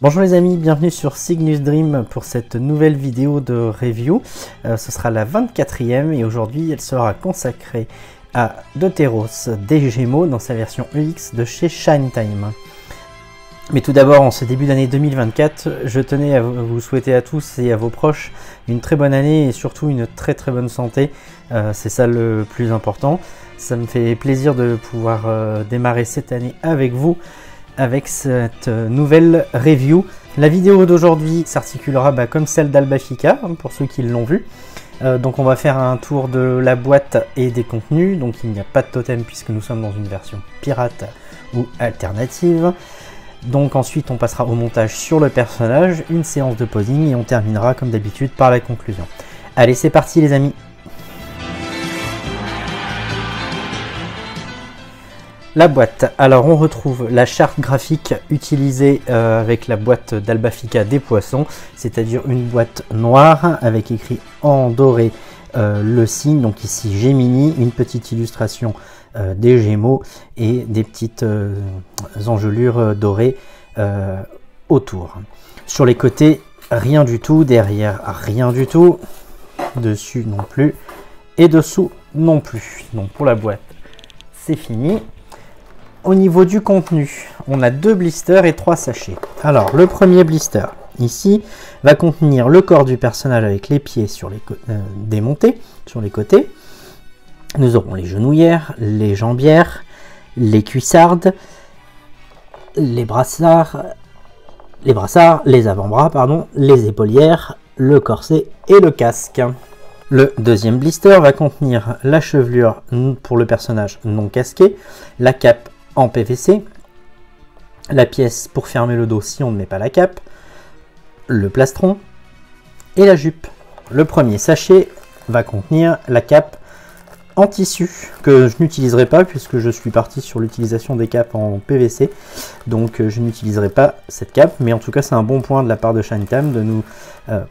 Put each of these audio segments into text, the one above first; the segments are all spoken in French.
Bonjour les amis, bienvenue sur Cygnus Dream pour cette nouvelle vidéo de review. Ce sera la 24e et aujourd'hui elle sera consacrée à Deuteros des Gémeaux dans sa version EX de chez ShineTime. Mais tout d'abord, en ce début d'année 2024, je tenais à vous souhaiter à tous et à vos proches une très bonne année et surtout une très bonne santé. C'est ça le plus important. Ça me fait plaisir de pouvoir démarrer cette année avec vous, avec cette nouvelle review. La vidéo d'aujourd'hui s'articulera comme celle d'Albafica, pour ceux qui l'ont vu. Donc on va faire un tour de la boîte et des contenus. Donc il n'y a pas de totem puisque nous sommes dans une version pirate ou alternative. Donc ensuite on passera au montage sur le personnage, une séance de posing et on terminera comme d'habitude par la conclusion. Allez, c'est parti les amis. La boîte, alors on retrouve la charte graphique utilisée avec la boîte d'Albafica des poissons, c'est-à-dire une boîte noire avec écrit en doré le signe, donc ici Gemini, une petite illustration des Gémeaux et des petites engelures dorées autour. Sur les côtés, rien du tout, derrière rien du tout, dessus non plus et dessous non plus. Donc pour la boîte, c'est fini. Au niveau du contenu, on a 2 blisters et 3 sachets. Alors, le premier blister, ici, va contenir le corps du personnage avec les pieds sur les démontés sur les côtés. Nous aurons les genouillères, les jambières, les cuissardes, les brassards, les avant-bras, pardon, les épaulières, le corset et le casque. Le deuxième blister va contenir la chevelure pour le personnage non casqué, la cape en PVC, la pièce pour fermer le dos si on ne met pas la cape, le plastron et la jupe. Le premier sachet va contenir la cape en tissu que je n'utiliserai pas puisque je suis parti sur l'utilisation des capes en PVC, donc je n'utiliserai pas cette cape, mais en tout cas c'est un bon point de la part de ShineTime de nous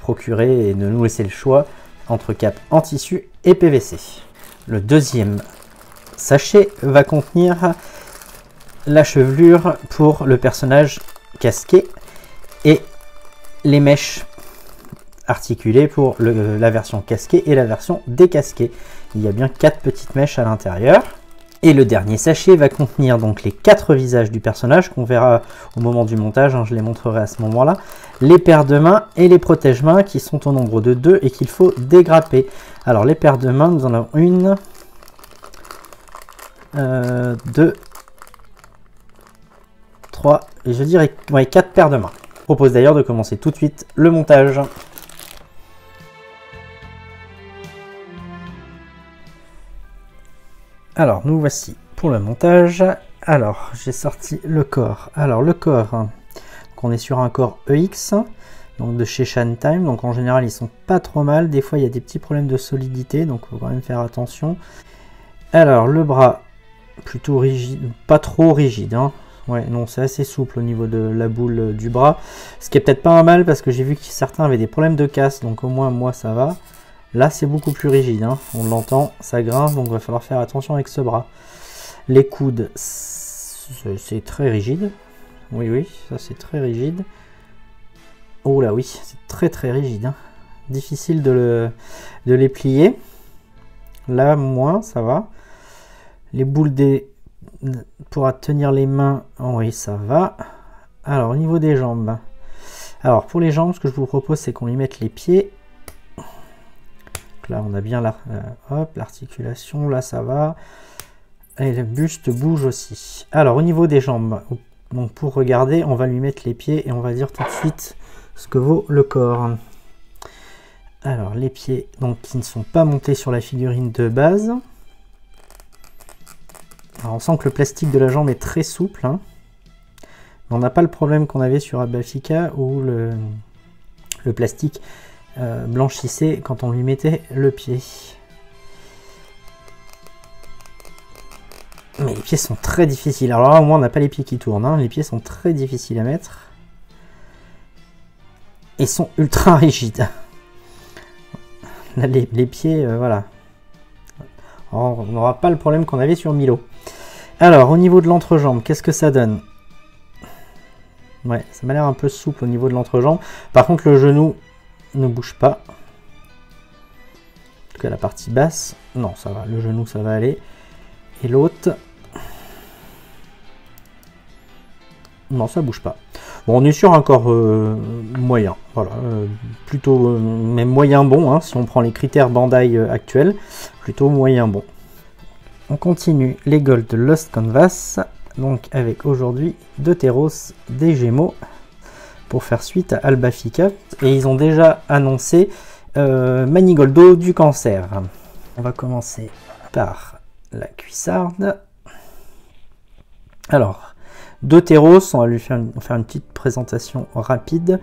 procurer et de nous laisser le choix entre cape en tissu et PVC. Le deuxième sachet va contenir la chevelure pour le personnage casqué et les mèches articulées pour la version casquée et la version décasquée. Il y a bien 4 petites mèches à l'intérieur. Et le dernier sachet va contenir donc les 4 visages du personnage qu'on verra au moment du montage, je les montrerai à ce moment-là, les paires de mains et les protège-mains qui sont au nombre de 2 et qu'il faut dégrapper. Alors les paires de mains, nous en avons 1, 2, 3 et je dirais 4 paires de mains. Je propose d'ailleurs de commencer tout de suite le montage. Alors nous voici pour le montage. Alors j'ai sorti le corps. Alors le corps, donc on est sur un corps EX, donc de chez ShineTime. Donc en général ils sont pas trop mal. Des fois il y a des petits problèmes de solidité, donc il faut quand même faire attention. Alors le bras plutôt rigide, pas trop rigide, hein. Ouais, non, c'est assez souple au niveau de la boule du bras. Ce qui est peut-être pas un mal parce que j'ai vu que certains avaient des problèmes de casse, donc au moins moi ça va. Là c'est beaucoup plus rigide, hein. On l'entend, ça grince, donc il va falloir faire attention avec ce bras. Les coudes, c'est très rigide. Oui, ça c'est très rigide. Oh là oui, c'est très rigide, hein. Difficile de les plier. Là moins, ça va. Les boules pour tenir les mains, oh oui ça va. Alors au niveau des jambes, alors pour les jambes ce que je vous propose c'est qu'on lui mette les pieds. Donc là on a bien l'articulation, là ça va, et le buste bouge aussi. Alors au niveau des jambes, donc pour regarder on va lui mettre les pieds et on va dire tout de suite ce que vaut le corps. Alors les pieds donc qui ne sont pas montés sur la figurine de base. Alors on sent que le plastique de la jambe est très souple, hein. On n'a pas le problème qu'on avait sur Albafica où le plastique blanchissait quand on lui mettait le pied. Mais les pieds sont très difficiles. Alors là au moins on n'a pas les pieds qui tournent, hein. Les pieds sont très difficiles à mettre. Et sont ultra rigides. Là, les pieds, voilà. Alors, on n'aura pas le problème qu'on avait sur Milo. Alors, au niveau de l'entrejambe, qu'est-ce que ça donne? Ouais, ça m'a l'air un peu souple au niveau de l'entrejambe. Par contre, le genou ne bouge pas. En tout cas, la partie basse. Non, ça va. Le genou, ça va aller. Et l'autre... Non, ça bouge pas. Bon, on est sur un corps moyen. Voilà. Plutôt même moyen bon, hein, si on prend les critères Bandai actuels. Plutôt moyen bon. On continue les Gold Lost Canvas. Donc avec aujourd'hui Deutéros des Gémeaux pour faire suite à Albafica. Et ils ont déjà annoncé Manigoldo du Cancer. On va commencer par la cuissarde. Alors, Deutéros, on va lui faire une petite présentation rapide.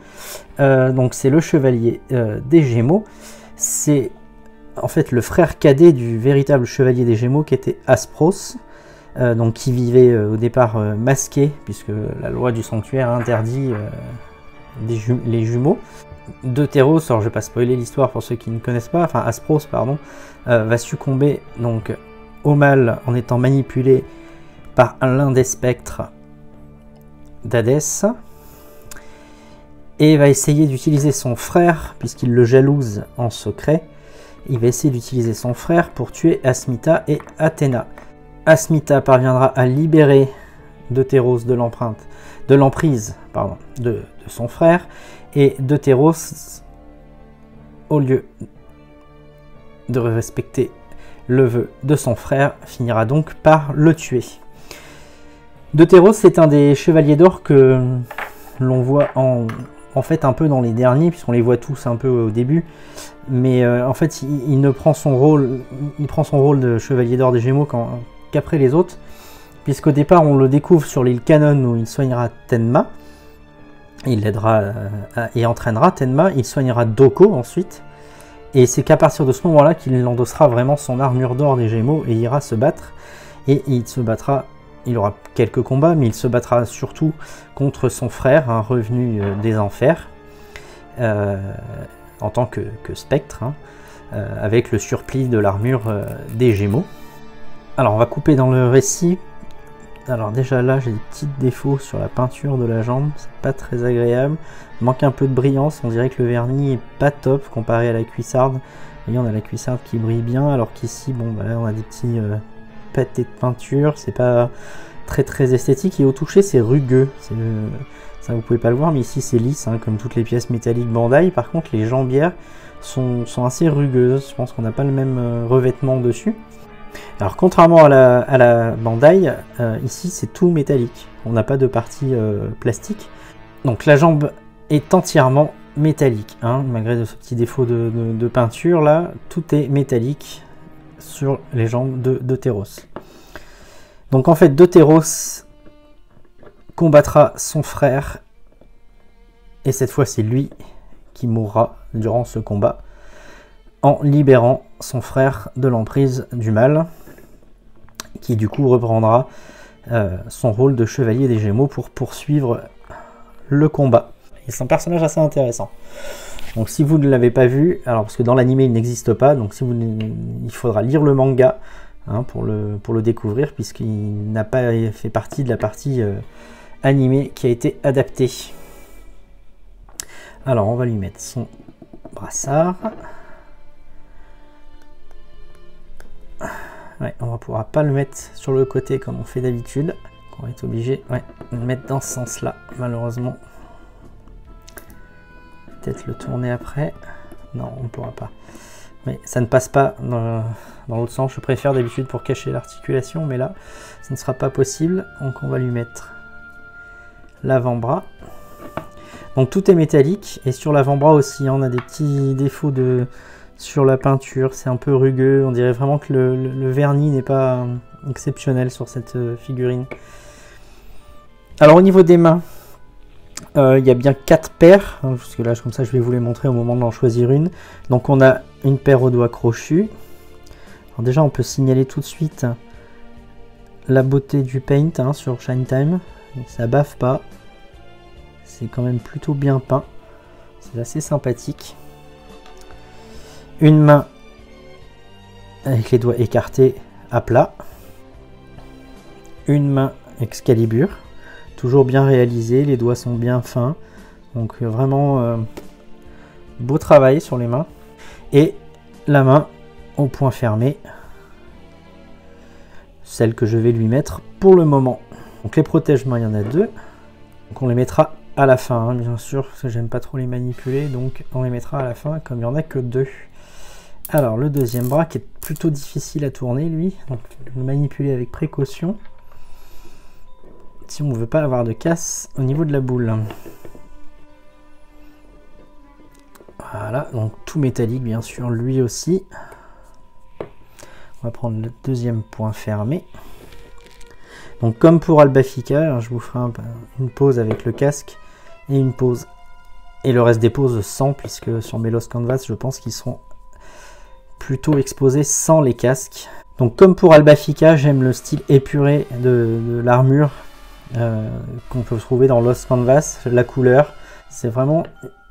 Donc c'est le chevalier des Gémeaux. C'est en fait le frère cadet du véritable chevalier des Gémeaux qui était Aspros. Donc qui vivait au départ masqué, puisque la loi du sanctuaire interdit les jumeaux. Deutéros, alors je vais pas spoiler l'histoire pour ceux qui ne connaissent pas, enfin Aspros pardon, va succomber donc au mal en étant manipulé par l'un des spectres d'Hadès, et va essayer d'utiliser son frère, puisqu'il le jalouse en secret, il va essayer d'utiliser son frère pour tuer Asmita et Athéna. Asmita parviendra à libérer Deutéros de l'emprise de son frère, et Deutéros, au lieu de respecter le vœu de son frère, finira donc par le tuer. Deutéros, c'est un des chevaliers d'or que l'on voit en fait un peu dans les derniers, puisqu'on les voit tous un peu au début, mais en fait il ne prend son rôle, de chevalier d'or des Gémeaux qu'après les autres, puisqu'au départ on le découvre sur l'île Canon où il soignera Tenma, il l'aidera et entraînera Tenma, il soignera Doko ensuite, et c'est qu'à partir de ce moment-là qu'il endossera vraiment son armure d'or des Gémeaux et ira se battre, et il se battra, il aura quelques combats, mais il se battra surtout contre son frère, un revenu des enfers, en tant que spectre, hein, avec le surplis de l'armure des Gémeaux. Alors on va couper dans le récit. Alors déjà là j'ai des petits défauts sur la peinture de la jambe, c'est pas très agréable, il manque un peu de brillance, on dirait que le vernis est pas top comparé à la cuissarde. Vous voyez, on a la cuissarde qui brille bien, alors qu'ici bon bah là on a des petits pâtés de peinture, c'est pas très esthétique, et au toucher c'est rugueux, ça vous pouvez pas le voir, mais ici c'est lisse, hein, comme toutes les pièces métalliques Bandai. Par contre les jambières sont assez rugueuses, je pense qu'on n'a pas le même revêtement dessus. Alors contrairement à la Bandai, ici c'est tout métallique, on n'a pas de partie plastique. Donc la jambe est entièrement métallique, hein, malgré ce petit défaut de peinture là, tout est métallique sur les jambes de Deutéros. Donc en fait Deutéros combattra son frère, et cette fois c'est lui qui mourra durant ce combat, en libérant son frère de l'emprise du mal, qui du coup reprendra son rôle de chevalier des Gémeaux pour poursuivre le combat. Et c'est un personnage assez intéressant. Donc si vous ne l'avez pas vu, alors parce que dans l'anime il n'existe pas, donc si il faudra lire le manga, hein, pour le découvrir, puisqu'il n'a pas fait partie de la partie animée qui a été adaptée. Alors on va lui mettre son brassard. Ouais, on ne pourra pas le mettre sur le côté comme on fait d'habitude. On va être obligé de le mettre dans ce sens-là, malheureusement. Peut-être le tourner après. Non, on ne pourra pas. Mais ça ne passe pas dans l'autre sens. Je préfère d'habitude pour cacher l'articulation, mais là, ça ne sera pas possible. Donc on va lui mettre l'avant-bras. Donc tout est métallique, et sur l'avant-bras aussi, on a des petits défauts sur la peinture, c'est un peu rugueux, on dirait vraiment que le vernis n'est pas exceptionnel sur cette figurine. Alors au niveau des mains, il y a bien 4 paires, hein, parce que là comme ça je vais vous les montrer au moment d'en choisir une. Donc on a une paire aux doigts crochus. Alors déjà on peut signaler tout de suite la beauté du paint, hein, sur Shine Time, ça baffe pas, c'est quand même plutôt bien peint, c'est assez sympathique. Une main avec les doigts écartés à plat. Une main Excalibur, toujours bien réalisé, les doigts sont bien fins. Donc vraiment beau travail sur les mains. Et la main au point fermé, celle que je vais lui mettre pour le moment. Donc les protège-mains, il y en a 2. Donc on les mettra à la fin, hein, bien sûr, parce que j'aime pas trop les manipuler, donc on les mettra à la fin, comme il n'y en a que 2. Alors le deuxième bras qui est plutôt difficile à tourner, lui, donc le manipuler avec précaution, si on ne veut pas avoir de casse au niveau de la boule. Voilà, donc tout métallique bien sûr, lui aussi. On va prendre le deuxième point fermé. Donc comme pour Albafica, je vous ferai une pause avec le casque et une pause. Et le reste des pauses sans, puisque sur mes Lost Canvas, je pense qu'ils seront plutôt exposés sans les casques. Donc comme pour Albafica, j'aime le style épuré de l'armure qu'on peut trouver dans Lost Canvas, la couleur. C'est vraiment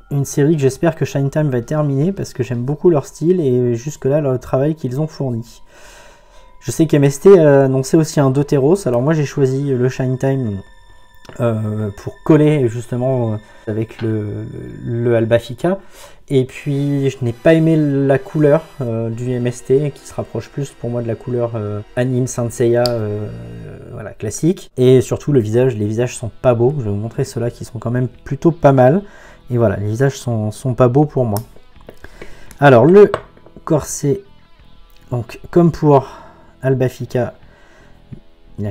une série que j'espère que Shine Time va terminer, parce que j'aime beaucoup leur style et jusque-là le travail qu'ils ont fourni. Je sais qu'MST annonçait aussi un Deuteros, alors moi j'ai choisi le Shine Time pour coller justement avec le Albafica. Et puis je n'ai pas aimé la couleur du MST, qui se rapproche plus pour moi de la couleur anime Saint Seiya voilà, classique. Et surtout les visages sont pas beaux, je vais vous montrer ceux-là qui sont quand même plutôt pas mal. Et voilà, les visages sont pas beaux pour moi. Alors le corset, donc comme pour Albafica,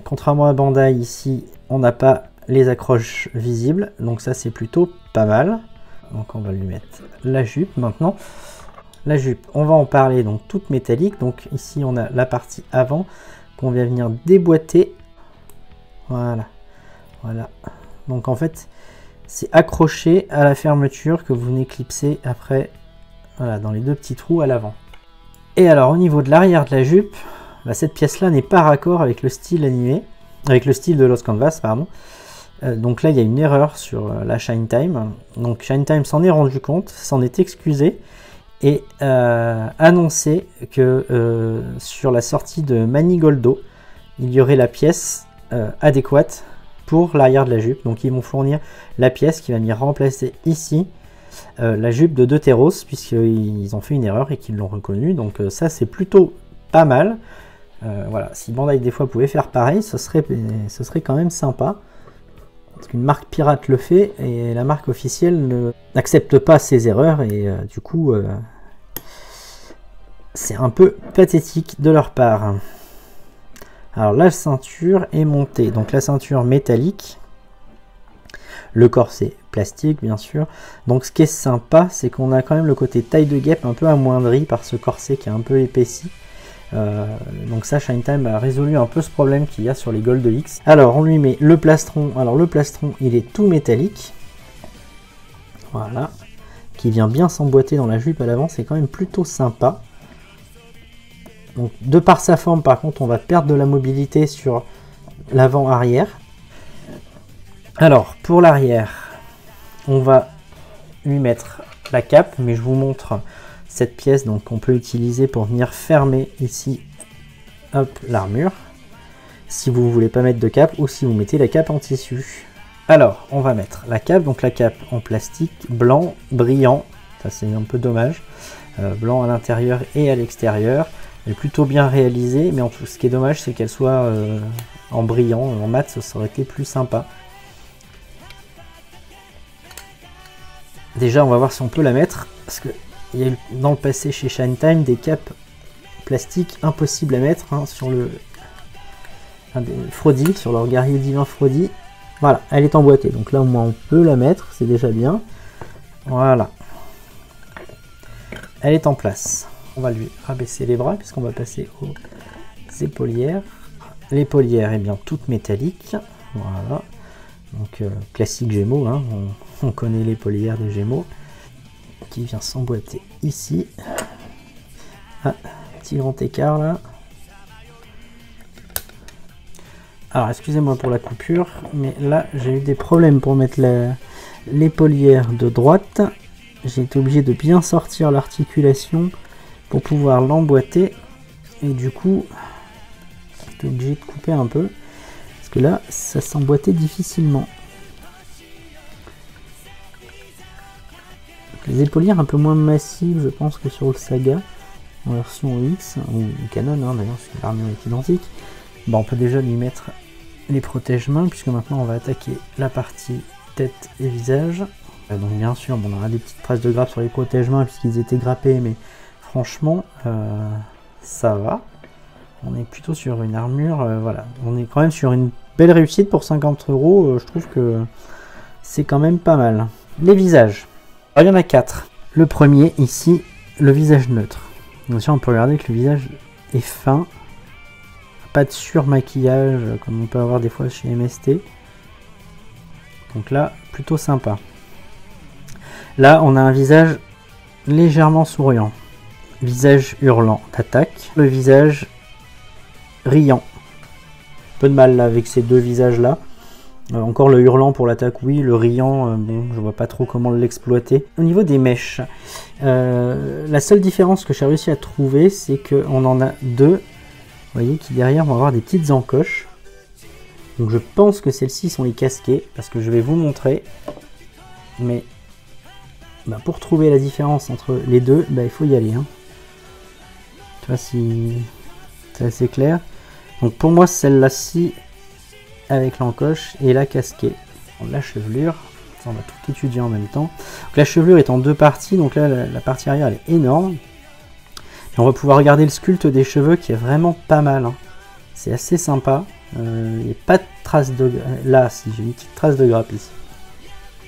contrairement à Bandai ici, on n'a pas les accroches visibles, donc ça c'est plutôt pas mal. Donc on va lui mettre la jupe maintenant. La jupe, on va en parler, donc toute métallique. Donc ici on a la partie avant qu'on vient venir déboîter. Voilà, voilà. Donc en fait c'est accroché à la fermeture que vous venez clipser après, voilà, dans les 2 petits trous à l'avant. Et alors au niveau de l'arrière de la jupe, bah, cette pièce-là n'est pas raccord avec le style animé, avec le style de Lost Canvas, pardon. Donc là, il y a une erreur sur la Shine Time. Donc Shine Time s'en est rendu compte, s'en est excusé et annoncé que sur la sortie de Manigoldo, il y aurait la pièce adéquate pour l'arrière de la jupe. Donc ils vont fournir la pièce qui va venir remplacer ici la jupe de Deuteros, puisqu'ils ont fait une erreur et qu'ils l'ont reconnu. Donc ça, c'est plutôt pas mal. Voilà, si Bandai des fois pouvait faire pareil, ce serait quand même sympa. Parce qu'une marque pirate le fait et la marque officielle n'accepte pas ces erreurs, et du coup c'est un peu pathétique de leur part. Alors la ceinture est montée, donc la ceinture métallique, le corset plastique bien sûr. Donc ce qui est sympa, c'est qu'on a quand même le côté taille de guêpe un peu amoindri par ce corset qui est un peu épaissi. Donc ça, Shine Time a résolu un peu ce problème qu'il y a sur les Gold X. Alors on lui met le plastron. Alors le plastron, il est tout métallique, voilà, qui vient bien s'emboîter dans la jupe à l'avant. C'est quand même plutôt sympa. Donc de par sa forme, par contre, on va perdre de la mobilité sur l'avant-arrière. Alors pour l'arrière, on va lui mettre la cape, mais je vous montre cette pièce donc qu'on peut utiliser pour venir fermer ici, hop, l'armure, si vous ne voulez pas mettre de cape, ou si vous mettez la cape en tissu. Alors on va mettre la cape, donc la cape en plastique blanc brillant, ça c'est un peu dommage, blanc à l'intérieur et à l'extérieur. Elle est plutôt bien réalisée, mais en tout, ce qui est dommage, c'est qu'elle soit en brillant, en mat, ça aurait été plus sympa. Déjà on va voir si on peut la mettre, parce que il y a eu dans le passé chez Shine Time des capes plastiques impossibles à mettre, hein, sur le Frodi, sur leur guerrier divin Frodi. Voilà, elle est emboîtée, donc là au moins on peut la mettre, c'est déjà bien. Voilà, elle est en place. On va lui rabaisser les bras puisqu'on va passer aux épaulières. L'épaulière est bien toute métallique, voilà, donc classique Gémeaux, hein, on connaît l'épaulière des Gémeaux, qui vient s'emboîter ici. Ah, petit grand écart là. Alors excusez-moi pour la coupure, mais là j'ai eu des problèmes pour mettre l'épaulière de droite. J'ai été obligé de bien sortir l'articulation pour pouvoir l'emboîter, et du coup j'étais obligé de couper un peu, parce Parce que là, ça s'emboîtait difficilement. Les épaulières un peu moins massives, je pense, que sur le Saga, en version X, ou Canon, hein, d'ailleurs, parce que l'armure est identique. Bon, on peut déjà lui mettre les protège-mains, puisque maintenant on va attaquer la partie tête et visage. Donc bien sûr, bon, on aura des petites traces de grappe sur les protège-mains, puisqu'ils étaient grappés, mais franchement, ça va. On est plutôt sur une armure, voilà. On est quand même sur une belle réussite pour 50 €, je trouve que c'est quand même pas mal. Les visages. Alors, il y en a 4. Le premier, ici, le visage neutre. Bien sûr, on peut regarder que le visage est fin. Pas de surmaquillage comme on peut avoir des fois chez MST. Donc là, plutôt sympa. Là, on a un visage légèrement souriant. Visage hurlant d'attaque. Le visage riant. Peu de mal là, avec ces deux visages-là. Encore le hurlant pour l'attaque, oui. Le riant, bon, je vois pas trop comment l'exploiter. Au niveau des mèches, la seule différence que j'ai réussi à trouver, c'est qu'on en a deux. Vous voyez qui derrière vont avoir des petites encoches. Donc je pense que celles-ci sont les casquées, parce que je vais vous montrer. Mais pour trouver la différence entre les deux, il faut y aller. Hein. Tu vois si c'est assez clair. Donc pour moi celle-là-ci avec l'encoche et la casquée. La chevelure, on va tout étudier en même temps. Donc la chevelure est en deux parties, donc là la partie arrière elle est énorme. Et on va pouvoir regarder le sculpte des cheveux qui est vraiment pas mal. Hein. C'est assez sympa. Il n'y a pas de trace de... Là, si j'ai une petite trace de grappe ici.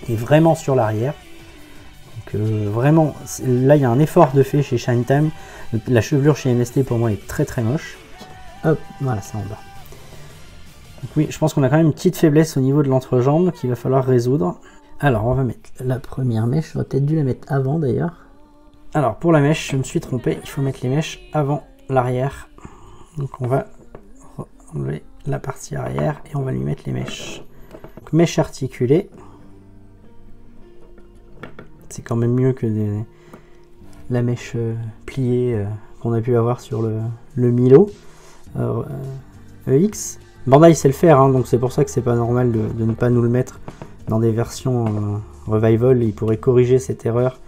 Et vraiment sur l'arrière. Donc vraiment, là il y a un effort de fait chez Shine Time. La chevelure chez MST pour moi est très très moche. Hop, voilà, c'est en bas. Donc oui, je pense qu'on a quand même une petite faiblesse au niveau de l'entrejambe qu'il va falloir résoudre. Alors, on va mettre la première mèche. J'aurais peut-être dû la mettre avant d'ailleurs. Alors, pour la mèche, je me suis trompé. Il faut mettre les mèches avant l'arrière. Donc, on va enlever la partie arrière et on va lui mettre les mèches. Donc, mèche articulée. C'est quand même mieux que la mèche pliée qu'on a pu avoir sur le Milo EX. Bandai sait le faire, hein, donc c'est pour ça que c'est pas normal de ne pas nous le mettre dans des versions revival. Il pourrait corriger cette erreur.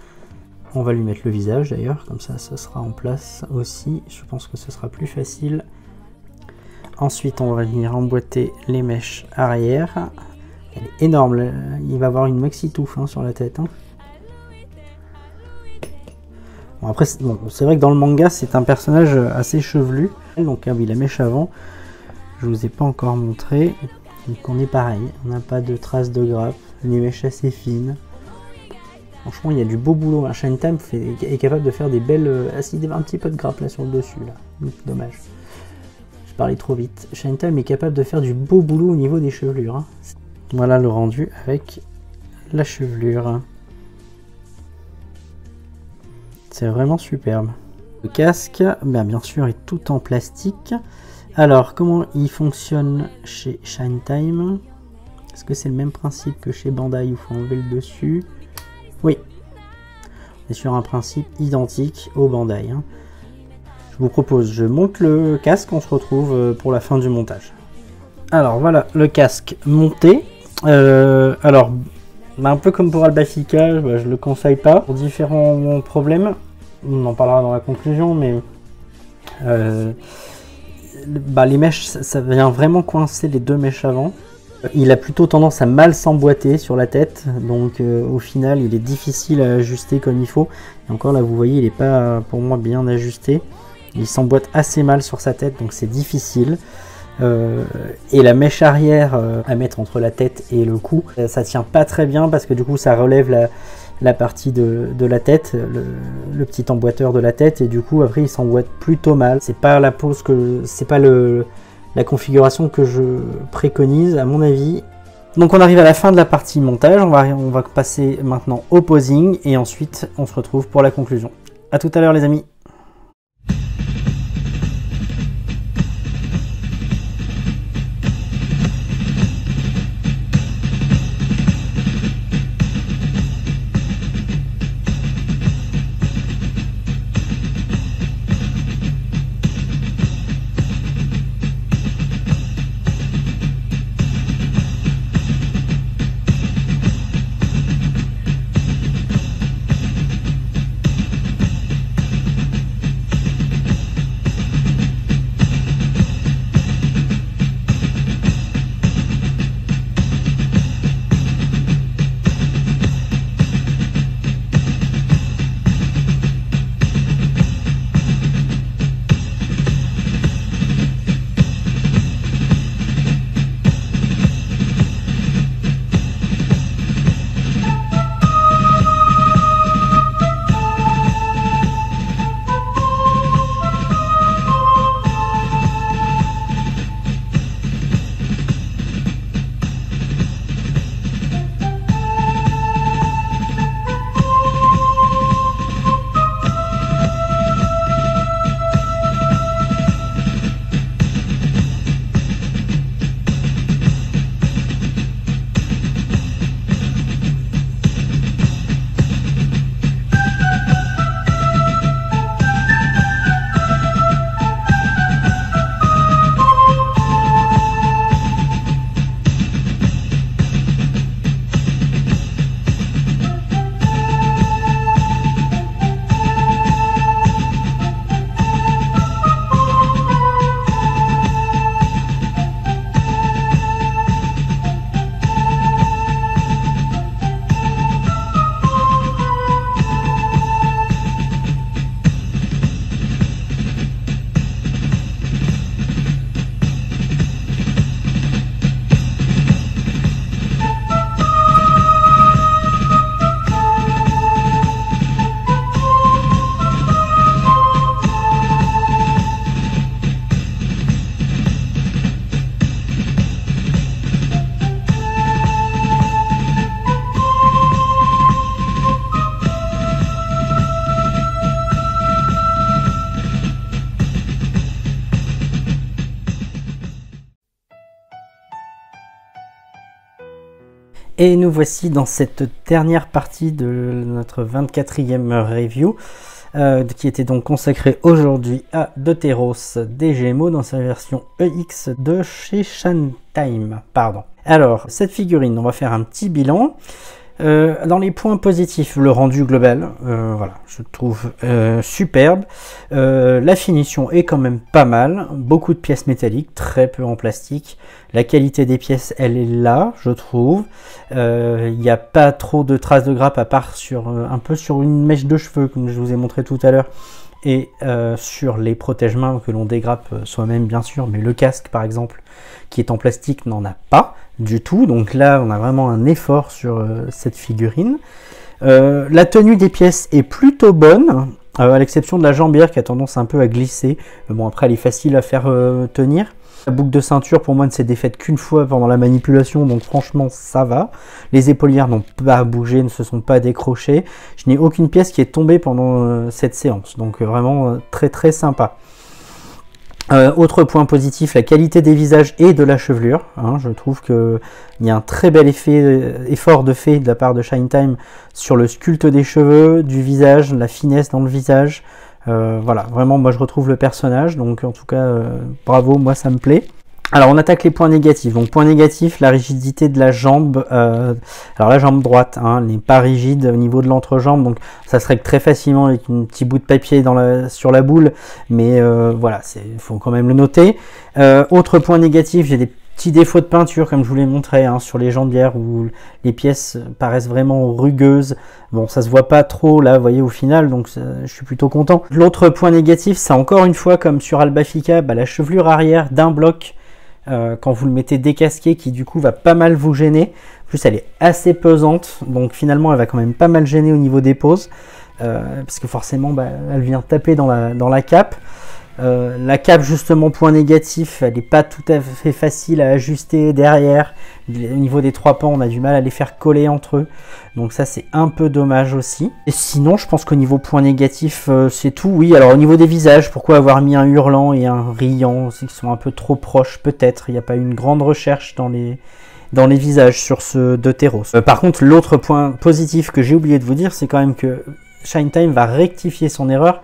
On va lui mettre le visage d'ailleurs, comme ça sera en place aussi. Je pense que ce sera plus facile. Ensuite, on va venir emboîter les mèches arrière. Elle est énorme, il va avoir une maxi touffe sur la tête. Hein. Bon, après, c'est vrai que dans le manga, c'est un personnage assez chevelu. Donc, oui, la mèche avant, je vous ai pas encore montré. Donc, on est pareil, on n'a pas de traces de grappe, les mèches assez fines. Franchement, il y a du beau boulot. Shine Time est capable de faire des belles... un petit peu de grappe là sur le dessus. Là. Dommage. Je parlais trop vite. Shine Time est capable de faire du beau boulot au niveau des chevelures. Hein. Voilà le rendu avec la chevelure. C'est vraiment superbe. Le casque, bien sûr, est tout en plastique. Alors, comment il fonctionne chez Shine Time? Est-ce que c'est le même principe que chez Bandai où il faut enlever le dessus? Oui, on est sur un principe identique au Bandai. Hein. Je vous propose, je monte le casque, on se retrouve pour la fin du montage. Alors voilà, le casque monté. Alors, un peu comme pour Albafika, je le conseille pas. Pour différents problèmes, on en parlera dans la conclusion, mais les mèches, ça vient vraiment coincer les deux mèches avant. Il a plutôt tendance à mal s'emboîter sur la tête, donc au final il est difficile à ajuster comme il faut. Et encore là vous voyez il n'est pas pour moi bien ajusté, il s'emboîte assez mal sur sa tête donc c'est difficile. Et la mèche arrière à mettre entre la tête et le cou, ça tient pas très bien parce que du coup ça relève la partie de la tête, le petit emboîteur de la tête, et du coup après il s'emboîte plutôt mal. C'est pas la pose que c'est pas la configuration que je préconise à mon avis. Donc on arrive à la fin de la partie montage, on va passer maintenant au posing et ensuite on se retrouve pour la conclusion. A tout à l'heure les amis. Et nous voici dans cette dernière partie de notre 24e review qui était donc consacrée aujourd'hui à Deuteros des Gémeaux dans sa version EX de chez Shantime. Alors, cette figurine, on va faire un petit bilan. Dans les points positifs, le rendu global, voilà, je trouve superbe. La finition est quand même pas mal, beaucoup de pièces métalliques, très peu en plastique. La qualité des pièces, elle est là, je trouve. Il n'y a pas trop de traces de grappe à part sur un peu sur une mèche de cheveux, comme je vous ai montré tout à l'heure, et sur les protège-mains que l'on dégrappe soi-même bien sûr, mais le casque par exemple, qui est en plastique, n'en a pas du tout, donc là on a vraiment un effort sur cette figurine. La tenue des pièces est plutôt bonne, à l'exception de la jambière qui a tendance un peu à glisser, mais bon après elle est facile à faire tenir. La boucle de ceinture pour moi ne s'est défaite qu'une fois pendant la manipulation, donc franchement ça va. Les épaulières n'ont pas bougé, ne se sont pas décrochées. Je n'ai aucune pièce qui est tombée pendant cette séance, donc vraiment très très sympa. Autre point positif, la qualité des visages et de la chevelure. Hein, je trouve qu'il y a un très bel effort de fait de la part de Shantime sur le sculpte des cheveux, du visage, la finesse dans le visage. Voilà, vraiment moi je retrouve le personnage, donc en tout cas bravo, moi ça me plaît. Alors on attaque les points négatifs. Donc point négatif, la rigidité de la jambe. Alors la jambe droite, hein, elle n'est pas rigide au niveau de l'entrejambe, donc ça se règle très facilement avec un petit bout de papier sur la boule, mais voilà, il faut quand même le noter. Autre point négatif, j'ai des petits défauts de peinture comme je vous l'ai montré hein, sur les jambières où les pièces paraissent vraiment rugueuses. Bon, ça se voit pas trop là, vous voyez, au final, donc je suis plutôt content. L'autre point négatif, c'est encore une fois comme sur Albafica, la chevelure arrière d'un bloc. Quand vous le mettez décasqué, qui du coup va pas mal vous gêner. En plus elle est assez pesante, donc finalement elle va quand même pas mal gêner au niveau des poses, parce que forcément elle vient taper dans la cape. La cape justement, point négatif, elle n'est pas tout à fait facile à ajuster derrière. Au niveau des trois pans on a du mal à les faire coller entre eux, donc ça c'est un peu dommage aussi. Et sinon je pense qu'au niveau point négatif c'est tout. Oui, alors au niveau des visages, pourquoi avoir mis un hurlant et un riant, c'est qu'ils sont un peu trop proches peut-être, il n'y a pas eu une grande recherche dans les visages sur ce Deuteros. Par contre l'autre point positif que j'ai oublié de vous dire, c'est quand même que Shantime va rectifier son erreur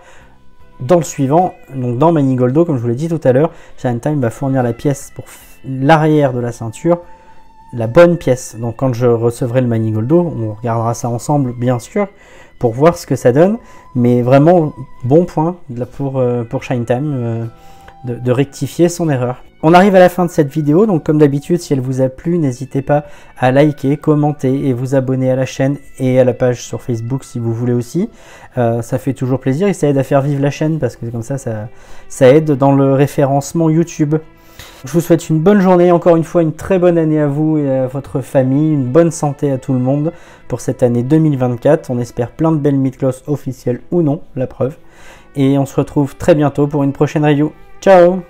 dans le suivant, donc dans Manigoldo, comme je vous l'ai dit tout à l'heure. Shantime va fournir la pièce pour l'arrière de la ceinture, la bonne pièce. Donc quand je recevrai le Manigoldo, on regardera ça ensemble bien sûr pour voir ce que ça donne, mais vraiment bon point pour Shantime de rectifier son erreur. On arrive à la fin de cette vidéo, donc comme d'habitude, si elle vous a plu, n'hésitez pas à liker, commenter et vous abonner à la chaîne et à la page sur Facebook si vous voulez aussi. Ça fait toujours plaisir et ça aide à faire vivre la chaîne parce que comme ça aide dans le référencement YouTube. Je vous souhaite une bonne journée, encore une fois une très bonne année à vous et à votre famille, une bonne santé à tout le monde pour cette année 2024. On espère plein de belles mid-closs officielles ou non, la preuve. Et on se retrouve très bientôt pour une prochaine review. Ciao!